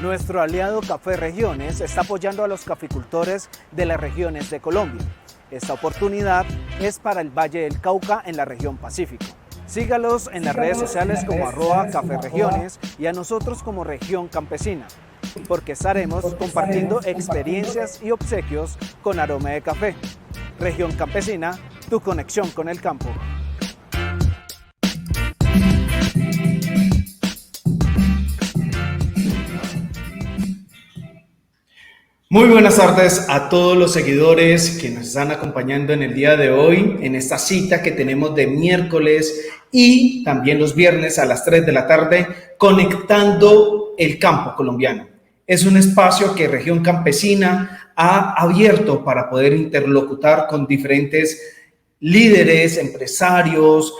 Nuestro aliado Café Regiones está apoyando a los caficultores de las regiones de Colombia. Esta oportunidad es para el Valle del Cauca en la región Pacífico. Sígalos en las redes sociales como @Café Regiones y a nosotros como Región Campesina, porque estaremos compartiendo experiencias y obsequios con aroma de café. Región Campesina, tu conexión con el campo. Muy buenas tardes a todos los seguidores que nos están acompañando en el día de hoy, en esta cita que tenemos de miércoles y también los viernes a las 3 de la tarde, conectando el campo colombiano. Es un espacio que Región Campesina ha abierto para poder interlocutar con diferentes líderes, empresarios,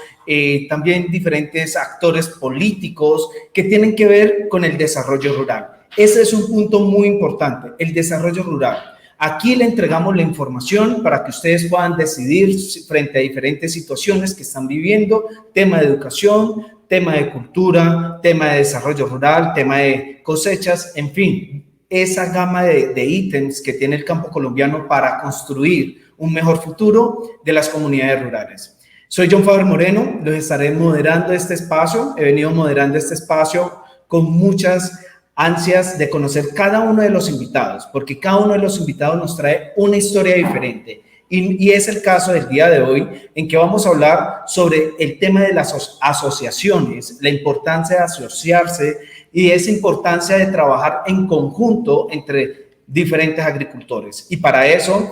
también diferentes actores políticos que tienen que ver con el desarrollo rural. Ese es un punto muy importante, el desarrollo rural. Aquí le entregamos la información para que ustedes puedan decidir frente a diferentes situaciones que están viviendo, tema de educación, tema de cultura, tema de desarrollo rural, tema de cosechas, en fin, esa gama de ítems que tiene el campo colombiano para construir un mejor futuro de las comunidades rurales. Soy John Faber Moreno, los estaré moderando este espacio, he venido moderando este espacio con muchas ansias de conocer cada uno de los invitados, porque cada uno de los invitados nos trae una historia diferente. Y es el caso del día de hoy, en que vamos a hablar sobre el tema de las asociaciones, la importancia de asociarse y esa importancia de trabajar en conjunto entre diferentes agricultores. Y para eso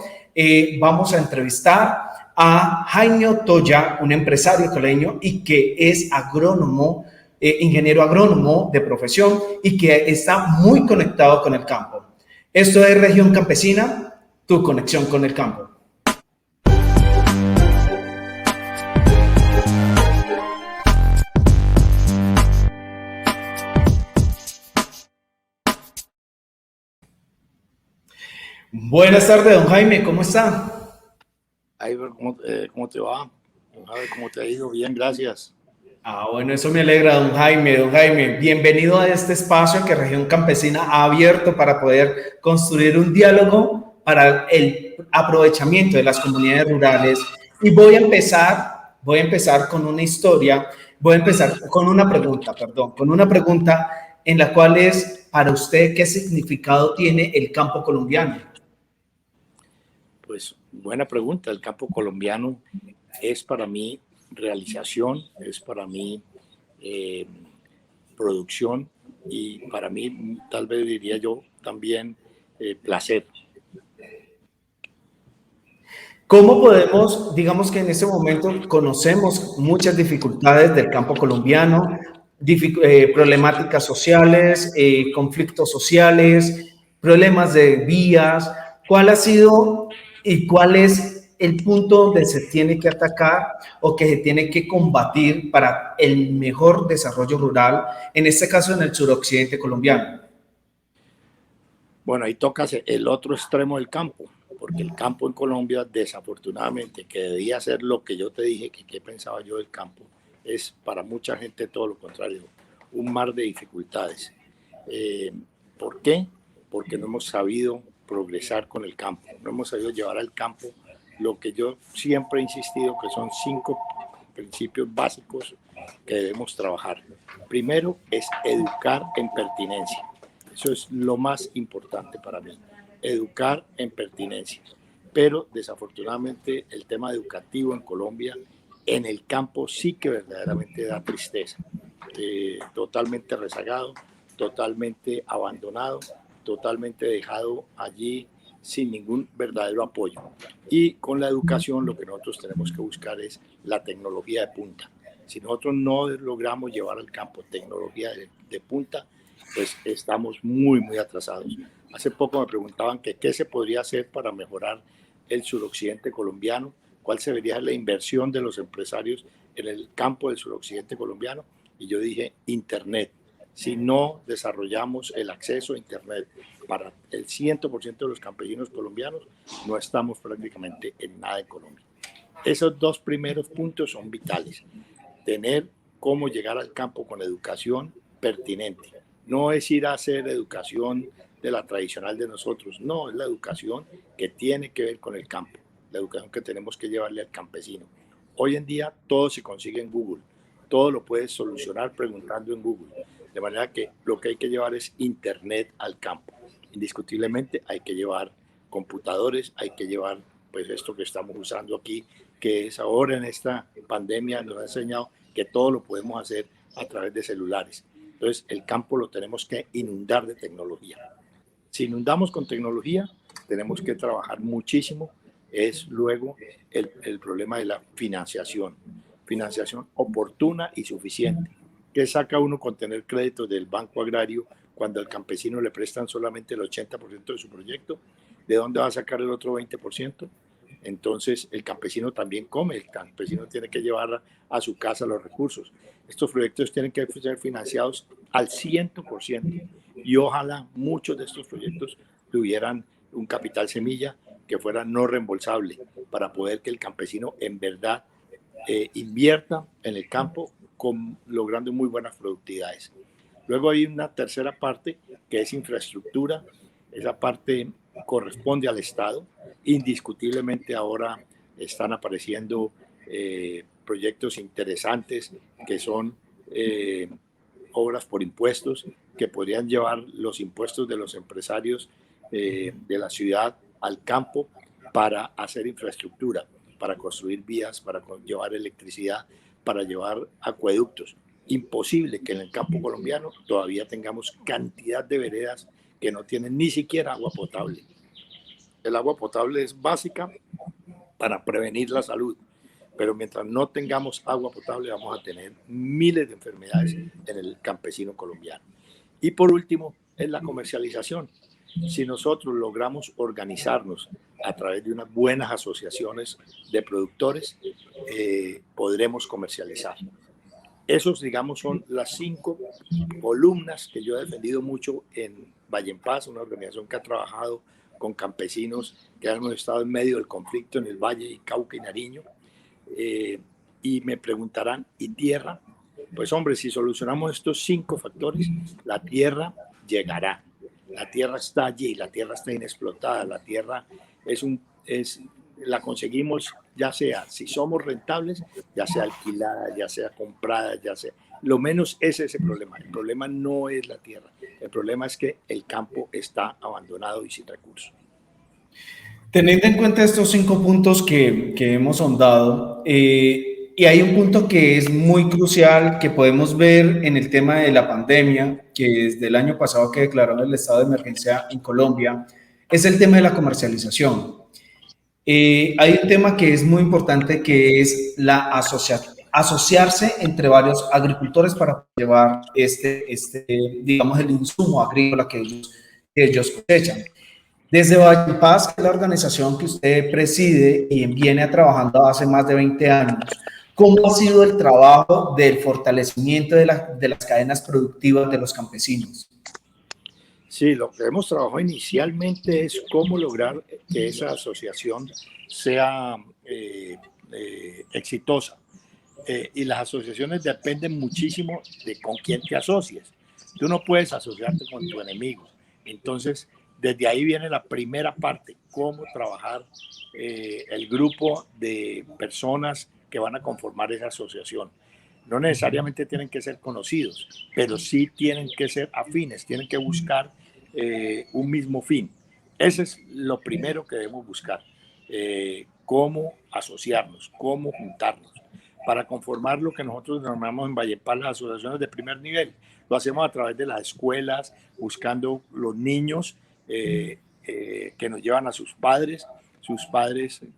vamos a entrevistar a Jaime Otoya, un empresario coleño y que es agrónomo, ingeniero agrónomo de profesión y que está muy conectado con el campo. Esto es Región Campesina, tu conexión con el campo. Buenas tardes, don Jaime, ¿cómo está? ¿Cómo te va? ¿Cómo te ha ido? Bien, gracias. Bueno, eso me alegra, don Jaime. Don Jaime, bienvenido a este espacio que Región Campesina ha abierto para poder construir un diálogo para el aprovechamiento de las comunidades rurales. Y voy a empezar con una historia, voy a empezar con una pregunta en la cual es, para usted, ¿qué significado tiene el campo colombiano? Pues buena pregunta. El campo colombiano es para mí realización, es para mí producción y para mí, tal vez diría yo, también placer. ¿Cómo podemos, digamos que en este momento conocemos muchas dificultades del campo colombiano, problemáticas sociales, conflictos sociales, problemas de vías? ¿Cuál ha sido y cuál es el punto donde se tiene que atacar o que se tiene que combatir para el mejor desarrollo rural, en este caso en el suroccidente colombiano? Bueno, ahí tocas el otro extremo del campo, porque el campo en Colombia, desafortunadamente, que debía ser lo que yo te dije, que qué pensaba yo del campo, es para mucha gente todo lo contrario, un mar de dificultades. ¿Por qué? Porque no hemos sabido progresar con el campo, no hemos sabido llevar al campo lo que yo siempre he insistido, que son 5 principios básicos que debemos trabajar. Primero es educar en pertinencia. Eso es lo más importante para mí, educar en pertinencia. Pero desafortunadamente el tema educativo en Colombia, en el campo, sí que verdaderamente da tristeza. Totalmente rezagado, totalmente abandonado, totalmente dejado allí sin ningún verdadero apoyo. Y con la educación lo que nosotros tenemos que buscar es la tecnología de punta. Si nosotros no logramos llevar al campo tecnología de punta, pues estamos muy, muy atrasados. Hace poco me preguntaban que qué se podría hacer para mejorar el suroccidente colombiano, cuál sería la inversión de los empresarios en el campo del suroccidente colombiano, y yo dije Internet. Si no desarrollamos el acceso a Internet para el 100% de los campesinos colombianos, no estamos prácticamente en nada en Colombia. Esos 2 primeros puntos son vitales. Tener cómo llegar al campo con educación pertinente. No es ir a hacer educación de la tradicional de nosotros, no, es la educación que tiene que ver con el campo, la educación que tenemos que llevarle al campesino. Hoy en día todo se consigue en Google, todo lo puedes solucionar preguntando en Google, de manera que lo que hay que llevar es internet al campo. Indiscutiblemente hay que llevar computadores, hay que llevar pues esto que estamos usando aquí, que es ahora en esta pandemia nos ha enseñado que todo lo podemos hacer a través de celulares. Entonces el campo lo tenemos que inundar de tecnología. Si inundamos con tecnología, tenemos que trabajar muchísimo. Es luego el problema de la financiación. Financiación oportuna y suficiente. ¿Qué saca uno con tener créditos del Banco Agrario cuando al campesino le prestan solamente el 80% de su proyecto? ¿De dónde va a sacar el otro 20%? Entonces el campesino también come, el campesino tiene que llevar a su casa los recursos. Estos proyectos tienen que ser financiados al 100% y ojalá muchos de estos proyectos tuvieran un capital semilla que fuera no reembolsable para poder que el campesino en verdad invierta en el campo logrando muy buenas productividades. Luego hay una tercera parte que es infraestructura. Esa parte corresponde al Estado. Indiscutiblemente ahora están apareciendo proyectos interesantes que son obras por impuestos que podrían llevar los impuestos de los empresarios de la ciudad al campo para hacer infraestructura, para construir vías, para llevar electricidad, para llevar acueductos. Imposible que en el campo colombiano todavía tengamos cantidad de veredas que no tienen ni siquiera agua potable. El agua potable es básica para prevenir la salud, pero mientras no tengamos agua potable vamos a tener miles de enfermedades en el campesino colombiano. Y por último, es la comercialización. Si nosotros logramos organizarnos a través de unas buenas asociaciones de productores, podremos comercializar. Esos, digamos, son las 5 columnas que yo he defendido mucho en Valle en Paz, una organización que ha trabajado con campesinos que hemos estado en medio del conflicto en el Valle y Cauca y Nariño. Y me preguntarán, ¿y tierra? Pues hombre, si solucionamos estos 5 factores, la tierra llegará. La tierra está allí, la tierra está inexplotada, la tierra la conseguimos ya sea, si somos rentables, ya sea alquilada, ya sea comprada, ya sea... Lo menos es ese problema. El problema no es la tierra. El problema es que el campo está abandonado y sin recursos. Teniendo en cuenta estos 5 puntos que hemos ahondado, y hay un punto que es muy crucial que podemos ver en el tema de la pandemia, que desde el año pasado que declararon el estado de emergencia en Colombia, es el tema de la comercialización. Hay un tema que es muy importante que es la asociarse entre varios agricultores para llevar digamos, el insumo agrícola que ellos cosechan. Desde Valle en Paz, que es la organización que usted preside y viene trabajando hace más de 20 años, ¿cómo ha sido el trabajo del fortalecimiento de las cadenas productivas de los campesinos? Sí, lo que hemos trabajado inicialmente es cómo lograr que esa asociación sea exitosa. Y las asociaciones dependen muchísimo de con quién te asocies. Tú no puedes asociarte con tu enemigo. Entonces, desde ahí viene la primera parte, cómo trabajar el grupo de personas que van a conformar esa asociación. No necesariamente tienen que ser conocidos, pero sí tienen que ser afines, tienen que buscar un mismo fin. Ese es lo primero que debemos buscar, cómo asociarnos, cómo juntarnos para conformar lo que nosotros denominamos en Valledupar las asociaciones de primer nivel. Lo hacemos a través de las escuelas, buscando los niños que nos llevan a sus padres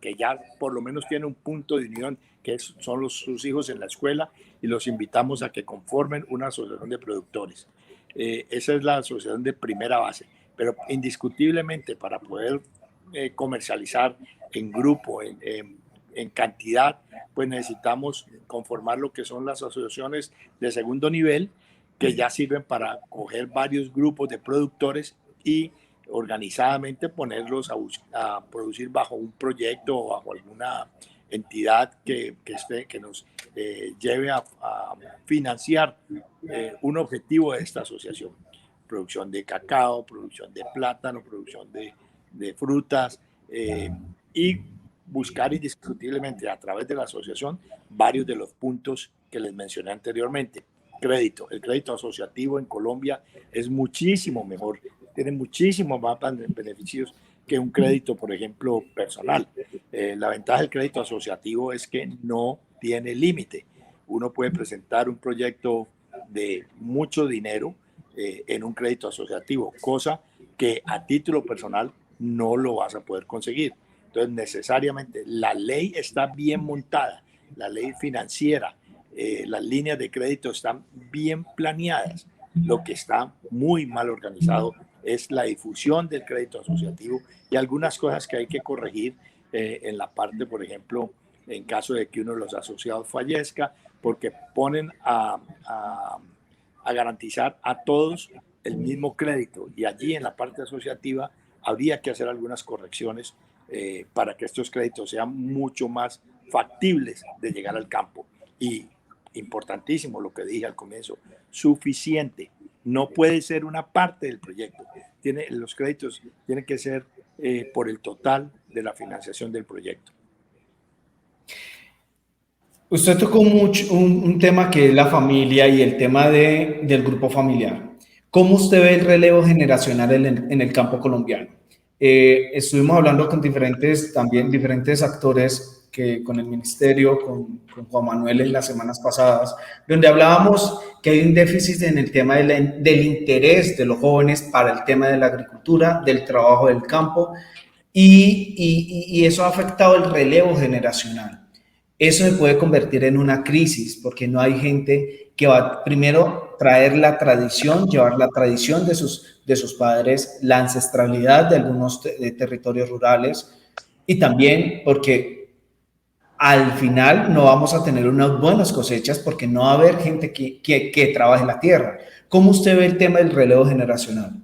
que ya por lo menos tienen un punto de unión, que son sus hijos en la escuela, y los invitamos a que conformen una asociación de productores. Esa es la asociación de primera base, pero indiscutiblemente para poder comercializar en grupo, en cantidad, pues necesitamos conformar lo que son las asociaciones de segundo nivel, que ya sirven para coger varios grupos de productores y organizadamente ponerlos a producir bajo un proyecto o bajo alguna entidad que nos lleve a financiar un objetivo de esta asociación. producción de cacao, producción de plátano, producción de frutas, y buscar indiscutiblemente a través de la asociación varios de los puntos que les mencioné anteriormente. El crédito asociativo en Colombia es muchísimo mejor, tiene muchísimos más beneficios que un crédito, por ejemplo, personal. La ventaja del crédito asociativo es que no tiene límite. Uno puede presentar un proyecto de mucho dinero en un crédito asociativo, cosa que a título personal no lo vas a poder conseguir. Entonces, necesariamente, la ley está bien montada, la ley financiera, las líneas de crédito están bien planeadas. Lo que está muy mal organizado es la difusión del crédito asociativo y algunas cosas que hay que corregir en la parte, por ejemplo, en caso de que uno de los asociados fallezca, porque ponen a garantizar a todos el mismo crédito, y allí en la parte asociativa habría que hacer algunas correcciones para que estos créditos sean mucho más factibles de llegar al campo. Y importantísimo lo que dije al comienzo, suficiente. No puede ser una parte del proyecto. Los créditos tienen que ser por el total de la financiación del proyecto. Usted tocó mucho un tema que es la familia y el tema del grupo familiar. ¿Cómo usted ve el relevo generacional en el campo colombiano? Estuvimos hablando con diferentes actores con el ministerio, con Juan Manuel en las semanas pasadas, donde hablábamos que hay un déficit en el tema del interés de los jóvenes para el tema de la agricultura, del trabajo del campo, y eso ha afectado el relevo generacional. Eso se puede convertir en una crisis porque no hay gente que va primero traer la tradición, llevar la tradición de sus padres, la ancestralidad de algunos territorios rurales, y también porque al final no vamos a tener unas buenas cosechas porque no va a haber gente que trabaje la tierra. ¿Cómo usted ve el tema del relevo generacional?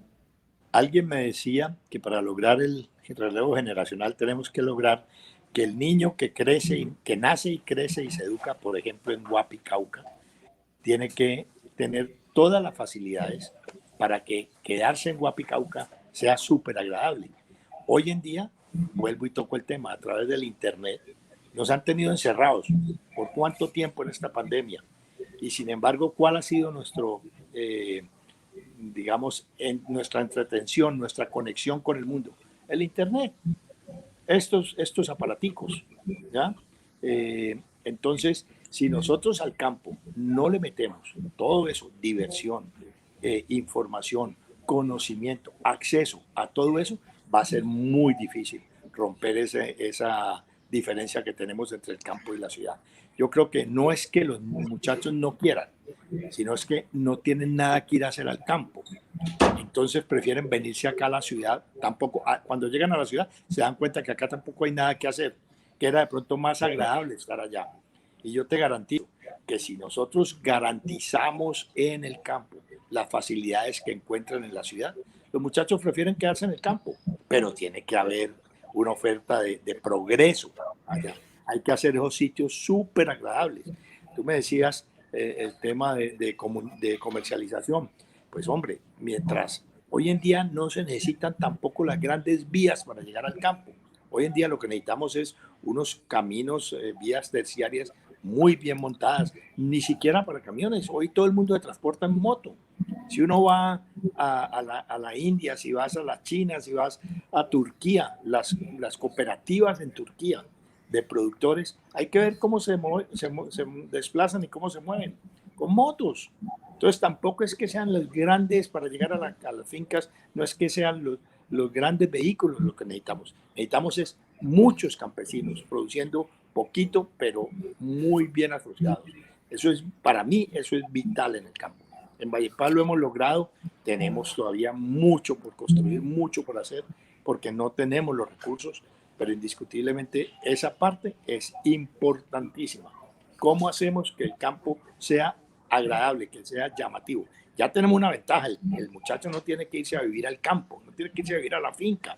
Alguien me decía que para lograr el relevo generacional tenemos que lograr que el niño que nace y crece y se educa, por ejemplo, en Guapi, Cauca, tiene que tener todas las facilidades para que quedarse en Guapi, Cauca sea súper agradable. Hoy en día, vuelvo y toco el tema, a través del Internet, nos han tenido encerrados. ¿Por cuánto tiempo en esta pandemia? Y sin embargo, ¿cuál ha sido nuestra entretención, nuestra conexión con el mundo? El Internet. Estos aparaticos, ¿ya? Entonces, si nosotros al campo no le metemos todo eso, diversión, información, conocimiento, acceso a todo eso, va a ser muy difícil romper esa diferencia que tenemos entre el campo y la ciudad. Yo creo que no es que los muchachos no quieran, sino es que no tienen nada que ir a hacer al campo. Entonces prefieren venirse acá a la ciudad. Cuando llegan a la ciudad se dan cuenta que acá tampoco hay nada que hacer, que era de pronto más agradable estar allá. Y yo te garantizo que si nosotros garantizamos en el campo las facilidades que encuentran en la ciudad, los muchachos prefieren quedarse en el campo, pero tiene que haber una oferta de progreso allá. Hay que hacer esos sitios súper agradables. Tú me decías el tema de comercialización. Pues hombre, mientras hoy en día no se necesitan tampoco las grandes vías para llegar al campo. Hoy en día lo que necesitamos es unos caminos, vías terciarias muy bien montadas, ni siquiera para camiones. Hoy todo el mundo se transporta en moto. Si uno va a la India, si vas a la China, si vas a Turquía, las cooperativas en Turquía de productores, hay que ver cómo se desplazan y cómo se mueven, con motos. Entonces tampoco es que sean los grandes para llegar a las fincas, no es que sean los grandes vehículos lo que necesitamos. Necesitamos es muchos campesinos produciendo poquito, pero muy bien asociados. Para mí, eso es vital en el campo. En Valledupar lo hemos logrado, tenemos todavía mucho por construir, mucho por hacer, porque no tenemos los recursos, pero indiscutiblemente esa parte es importantísima. ¿Cómo hacemos que el campo sea agradable, que sea llamativo? Ya tenemos una ventaja, el muchacho no tiene que irse a vivir al campo, no tiene que irse a vivir a la finca,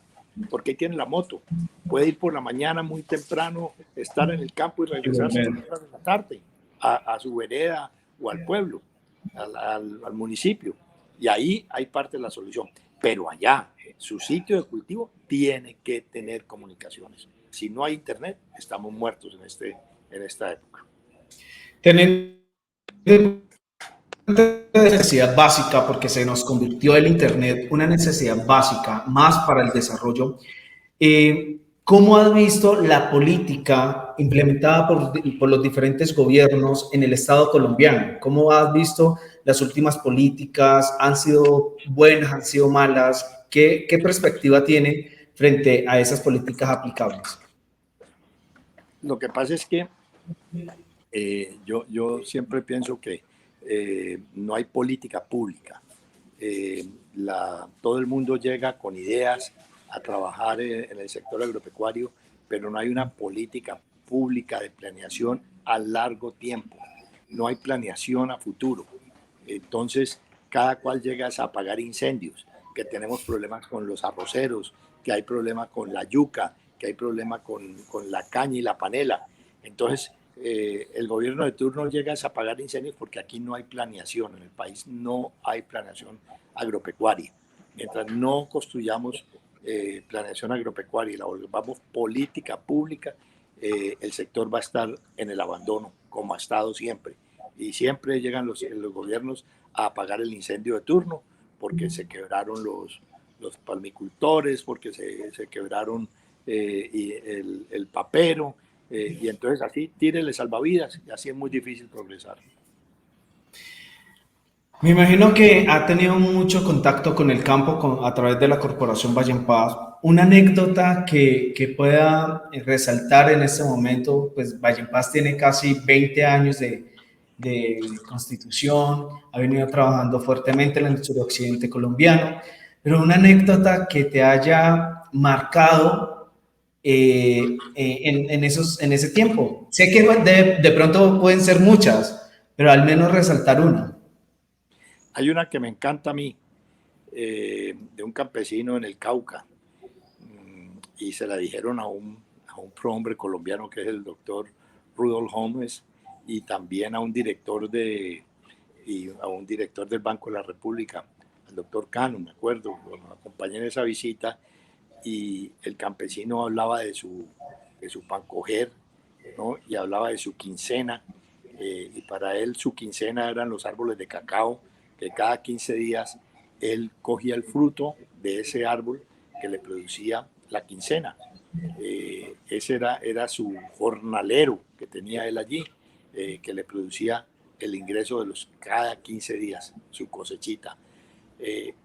porque ahí tiene la moto. Puede ir por la mañana muy temprano, estar en el campo y regresarse a la tarde a su vereda o al pueblo, al municipio. Y ahí hay parte de la solución. Pero allá, su sitio de cultivo tiene que tener comunicaciones. Si no hay internet, estamos muertos en esta época. Teniendo necesidad básica, porque se nos convirtió el Internet una necesidad básica más para el desarrollo. ¿Cómo has visto la política implementada por los diferentes gobiernos en el Estado colombiano? ¿Cómo has visto las últimas políticas? ¿Han sido buenas? ¿Han sido malas? ¿Qué perspectiva tiene frente a esas políticas aplicables? Lo que pasa es que yo siempre pienso que no hay política pública. Todo el mundo llega con ideas a trabajar en el sector agropecuario, pero no hay una política pública de planeación a largo tiempo. No hay planeación a futuro. Entonces, cada cual llega a apagar incendios, que tenemos problemas con los arroceros, que hay problemas con la yuca, que hay problemas con la caña y la panela. Entonces, el gobierno de turno llega a apagar incendios porque aquí no hay planeación, en el país no hay planeación agropecuaria. Mientras no construyamos planeación agropecuaria y la volvamos política pública, el sector va a estar en el abandono, como ha estado siempre. Y siempre llegan los gobiernos a apagar el incendio de turno porque se quebraron los palmicultores, porque se quebraron el papero, y entonces así tírele salvavidas y así es muy difícil progresar. Me imagino que ha tenido mucho contacto con el campo a través de la Corporación Valle en Paz. Una anécdota que pueda resaltar en este momento, pues Valle en Paz tiene casi 20 años de constitución, ha venido trabajando fuertemente en el suroccidente colombiano, pero una anécdota que te haya marcado en ese tiempo. Sé que de pronto pueden ser muchas, pero al menos resaltar una. Hay una que me encanta a mí, de un campesino en el Cauca, y se la dijeron a un prohombre colombiano que es el doctor Rudolf Holmes, y también a un director del Banco de la República, el doctor Cano, me acuerdo, lo acompañé en esa visita, y el campesino hablaba de su pan coger, ¿no? Y hablaba de su quincena, y para él su quincena eran los árboles de cacao, que cada 15 días él cogía el fruto de ese árbol que le producía la quincena. Ese era su jornalero que tenía él allí, que le producía el ingreso de cada 15 días, su cosechita.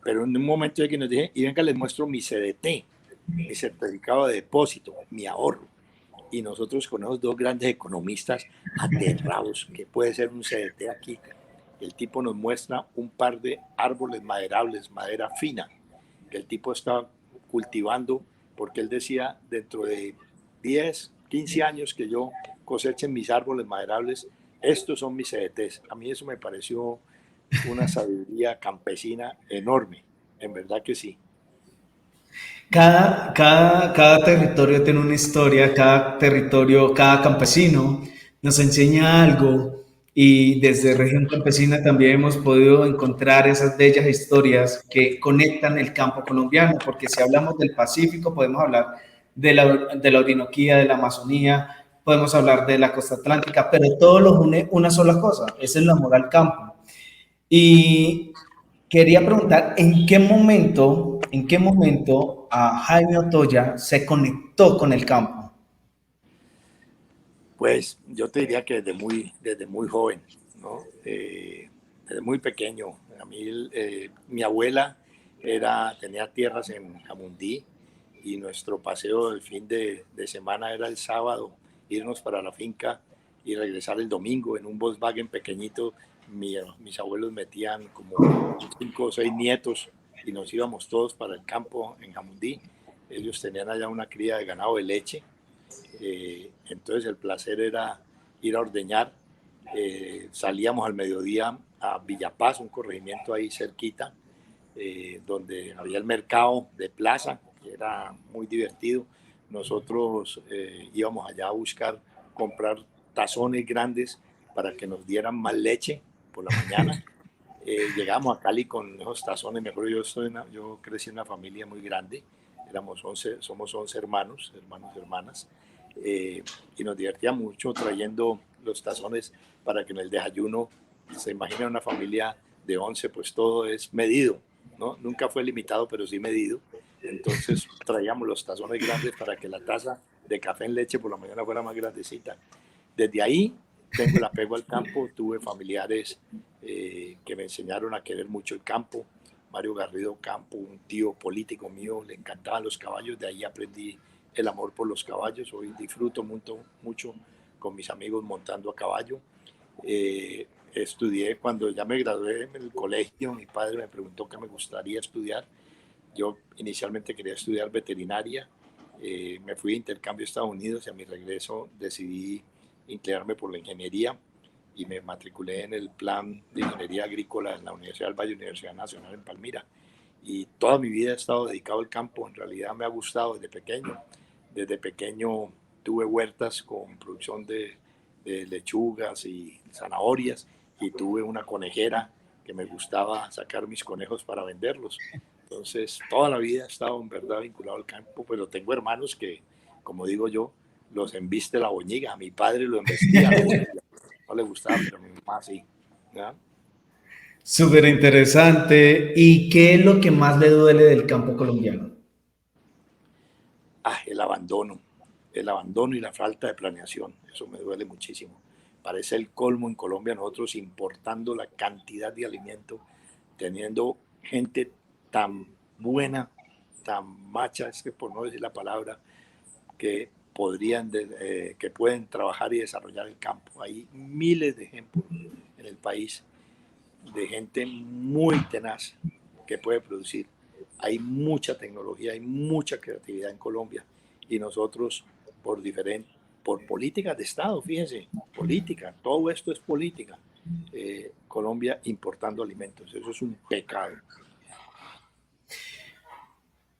Pero en un momento de que nos dije, y venga, les muestro mi CDT, mi certificado de depósito, mi ahorro. Y nosotros con esos dos grandes economistas aterrados, que puede ser un CDT aquí. El tipo nos muestra un par de árboles maderables, madera fina, que el tipo está cultivando, porque él decía, dentro de 10, 15 años que yo coseche mis árboles maderables, estos son mis CDTs. A mí eso me pareció una sabiduría campesina enorme, en verdad que sí. Cada territorio tiene una historia, cada territorio, cada campesino nos enseña algo y desde Región Campesina también hemos podido encontrar esas bellas historias que conectan el campo colombiano, porque si hablamos del Pacífico podemos hablar de la Orinoquía, de la Amazonía, podemos hablar de la costa atlántica, pero todo los une una sola cosa, ese es el amor al campo. Y quería preguntar, en qué momento a Jaime Otoya se conectó con el campo? Pues yo te diría que desde muy joven, ¿no? Desde muy pequeño. A mí, mi abuela tenía tierras en Jamundí, y nuestro paseo del fin de semana era el sábado, irnos para la finca y regresar el domingo en un Volkswagen pequeñito. Mis abuelos metían como 5 o 6 nietos y nos íbamos todos para el campo en Jamundí. Ellos tenían allá una cría de ganado de leche. Entonces el placer era ir a ordeñar. Salíamos al mediodía a Villapaz, un corregimiento ahí cerquita, donde había el mercado de plaza, que era muy divertido. Nosotros íbamos allá a buscar comprar tazones grandes para que nos dieran más leche por la mañana. Llegamos a Cali con esos tazones. Me acuerdo, yo crecí en una familia muy grande. Somos 11 hermanos, hermanas. Y nos divertíamos mucho trayendo los tazones para que en el desayuno se imagina una familia de 11, pues todo es medido, ¿no? Nunca fue limitado, pero sí medido. Entonces traíamos los tazones grandes para que la taza de café en leche por la mañana fuera más grandecita. Desde ahí tengo el apego al campo. Tuve familiares que me enseñaron a querer mucho el campo. Mario Garrido Campo, un tío político mío, le encantaban los caballos. De ahí aprendí el amor por los caballos. Hoy disfruto mucho con mis amigos montando a caballo. Estudié cuando ya me gradué en el colegio. Mi padre me preguntó qué me gustaría estudiar. Yo inicialmente quería estudiar veterinaria. Me fui de intercambio a Estados Unidos y a mi regreso decidí inclinarme por la ingeniería y me matriculé en el plan de ingeniería agrícola en la Universidad del Valle, Universidad Nacional en Palmira. Y toda mi vida he estado dedicado al campo. En realidad me ha gustado desde pequeño. Desde pequeño tuve huertas con producción de lechugas y zanahorias, y tuve una conejera que me gustaba sacar mis conejos para venderlos. Entonces, toda la vida he estado en verdad vinculado al campo, pero tengo hermanos que, como digo yo, los embiste la boñiga. A mi padre lo embestía, no le gustaba, pero a mi mamá sí. ¿Ya? Súper interesante. ¿Y qué es lo que más le duele del campo colombiano? El abandono y la falta de planeación. Eso me duele muchísimo. Parece el colmo en Colombia, nosotros importando la cantidad de alimento, teniendo gente tan buena, tan macha, es que por no decir la palabra, que que pueden trabajar y desarrollar el campo. Hay miles de ejemplos en el país de gente muy tenaz que puede producir. Hay mucha tecnología, hay mucha creatividad en Colombia, y nosotros por políticas de Estado, fíjense, política, todo esto es política. Colombia importando alimentos, eso es un pecado.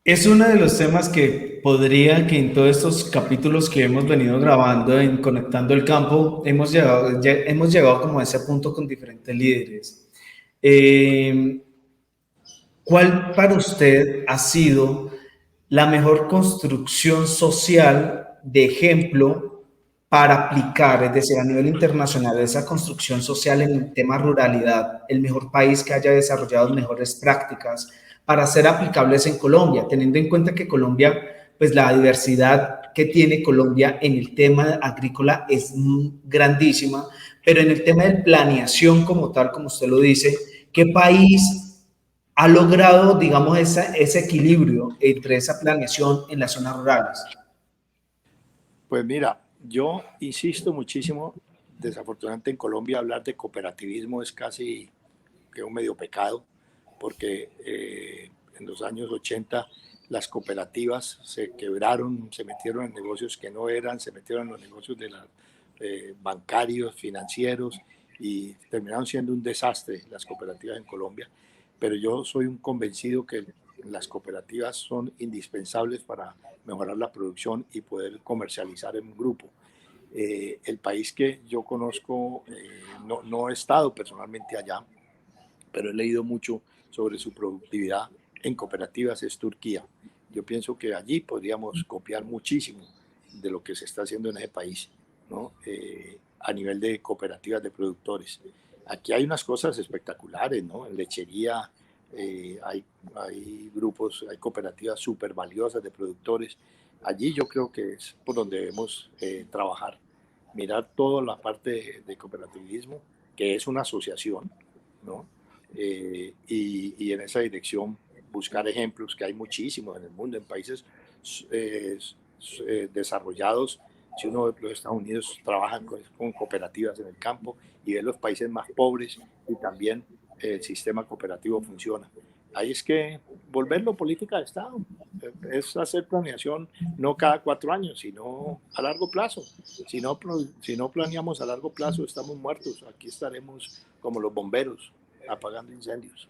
Es uno de los temas que que en todos estos capítulos que hemos venido grabando en Conectando el Campo, hemos llegado como a ese punto con diferentes líderes. ¿Cuál para usted ha sido la mejor construcción social de ejemplo para aplicar, es decir, a nivel internacional, esa construcción social en el tema ruralidad, el mejor país que haya desarrollado mejores prácticas para ser aplicables en Colombia, teniendo en cuenta que Colombia, pues la diversidad que tiene Colombia en el tema agrícola es grandísima, pero en el tema de planeación como tal, como usted lo dice, ¿qué país ha logrado, digamos, ese equilibrio entre esa planeación en las zonas rurales? Pues mira, yo insisto muchísimo, desafortunadamente en Colombia hablar de cooperativismo es casi que un medio pecado, porque en los años 80 las cooperativas se quebraron, se metieron en negocios que no eran, se metieron en los negocios de bancarios, financieros, y terminaron siendo un desastre las cooperativas en Colombia. Pero yo soy un convencido que las cooperativas son indispensables para mejorar la producción y poder comercializar en un grupo. El país que yo conozco, no he estado personalmente allá, pero he leído mucho sobre su productividad en cooperativas, es Turquía. Yo pienso que allí podríamos copiar muchísimo de lo que se está haciendo en ese país, ¿no? A nivel de cooperativas de productores. Aquí hay unas cosas espectaculares, ¿no? En lechería hay grupos, hay cooperativas súper valiosas de productores. Allí yo creo que es por donde debemos trabajar. Mirar toda la parte de cooperativismo, que es una asociación, ¿no? Y en esa dirección buscar ejemplos, que hay muchísimos en el mundo, en países desarrollados. Si uno ve los Estados Unidos, trabajan con cooperativas en el campo, y ve los países más pobres y también el sistema cooperativo funciona. Ahí es que volverlo política de Estado, es hacer planeación no cada 4 años, sino a largo plazo. Si no planeamos a largo plazo, estamos muertos. Aquí estaremos como los bomberos, apagando incendios.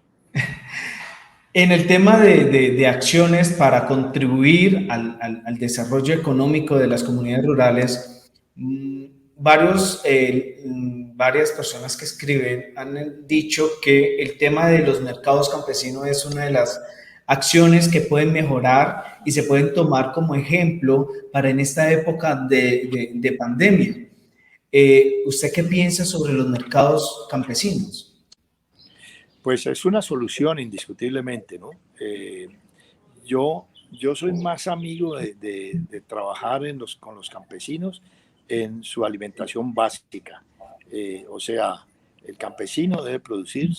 En el tema de acciones para contribuir al desarrollo económico de las comunidades rurales, varios varias personas que escriben han dicho que el tema de los mercados campesinos es una de las acciones que pueden mejorar y se pueden tomar como ejemplo para en esta época de pandemia. ¿Usted qué piensa sobre los mercados campesinos? Pues es una solución indiscutiblemente, ¿no? Yo soy más amigo de trabajar con los campesinos en su alimentación básica. O sea, el campesino debe producir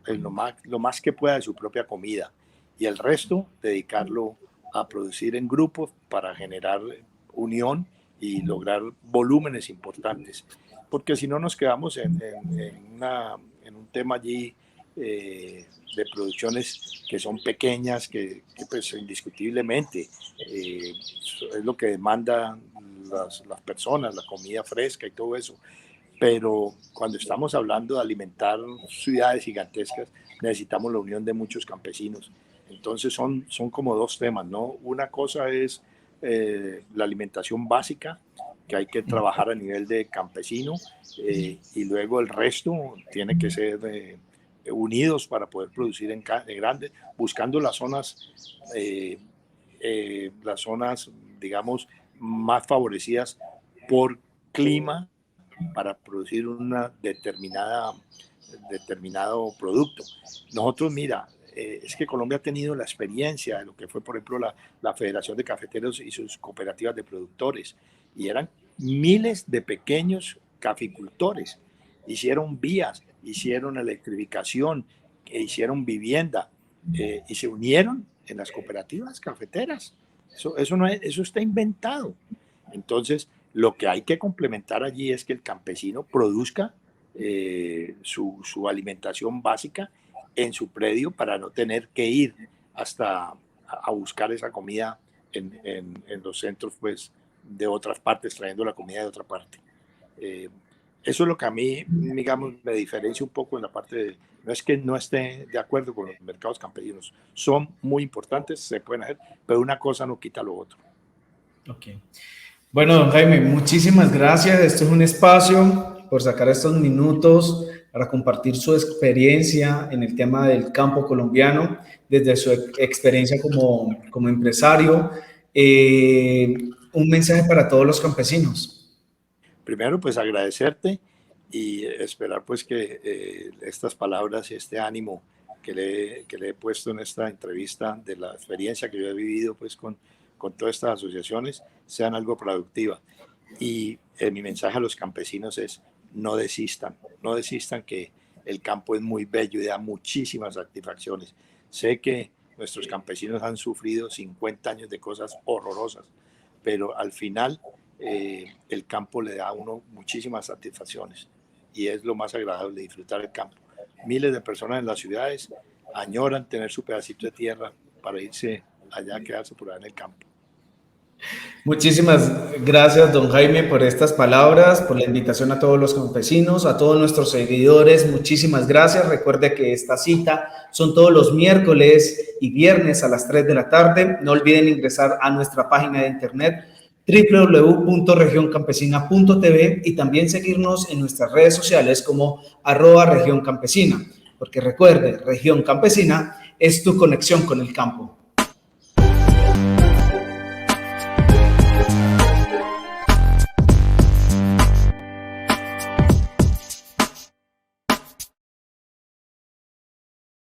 lo más que pueda de su propia comida y el resto dedicarlo a producir en grupos para generar unión y lograr volúmenes importantes. Porque si no nos quedamos en un tema allí de producciones que son pequeñas, que pues indiscutiblemente es lo que demandan las personas, la comida fresca y todo eso. Pero cuando estamos hablando de alimentar ciudades gigantescas, necesitamos la unión de muchos campesinos. Entonces son como dos temas, ¿no? Una cosa es la alimentación básica, que hay que trabajar a nivel de campesino, y luego el resto tiene que ser unidos para poder producir en grande, buscando las zonas, digamos, más favorecidas por clima para producir una determinado producto. Nosotros, mira, es que Colombia ha tenido la experiencia de lo que fue, por ejemplo, la Federación de Cafeteros y sus cooperativas de productores, y eran miles de pequeños caficultores. Hicieron vías, hicieron electrificación, hicieron vivienda, y se unieron en las cooperativas cafeteras. Eso está inventado. Entonces, lo que hay que complementar allí es que el campesino produzca su alimentación básica en su predio para no tener que ir hasta a buscar esa comida en los centros, pues, de otras partes, trayendo la comida de otra parte. Eso es lo que a mí, digamos, me diferencia un poco en la parte de, no es que no esté de acuerdo con los mercados campesinos, son muy importantes, se pueden hacer, pero una cosa no quita lo otro. Ok. Bueno, don Jaime, muchísimas gracias. Este es un espacio por sacar estos minutos para compartir su experiencia en el tema del campo colombiano, desde su experiencia como empresario. Un mensaje para todos los campesinos. Primero, pues agradecerte y esperar pues que estas palabras y este ánimo que le he puesto en esta entrevista de la experiencia que yo he vivido pues con todas estas asociaciones sean algo productiva. Y mi mensaje a los campesinos es: no desistan, que el campo es muy bello y da muchísimas satisfacciones. Sé que nuestros campesinos han sufrido 50 años de cosas horrorosas, pero al final el campo le da a uno muchísimas satisfacciones y es lo más agradable, disfrutar el campo. Miles de personas en las ciudades añoran tener su pedacito de tierra para irse allá a quedarse por allá en el campo. Muchísimas gracias, don Jaime, por estas palabras, por la invitación a todos los campesinos, a todos nuestros seguidores. Muchísimas gracias. Recuerde que esta cita son todos los miércoles y viernes a las 3 de la tarde. No olviden ingresar a nuestra página de internet www.regioncampesina.tv y también seguirnos en nuestras redes sociales como @Región Campesina, porque recuerde, Región Campesina es tu conexión con el campo.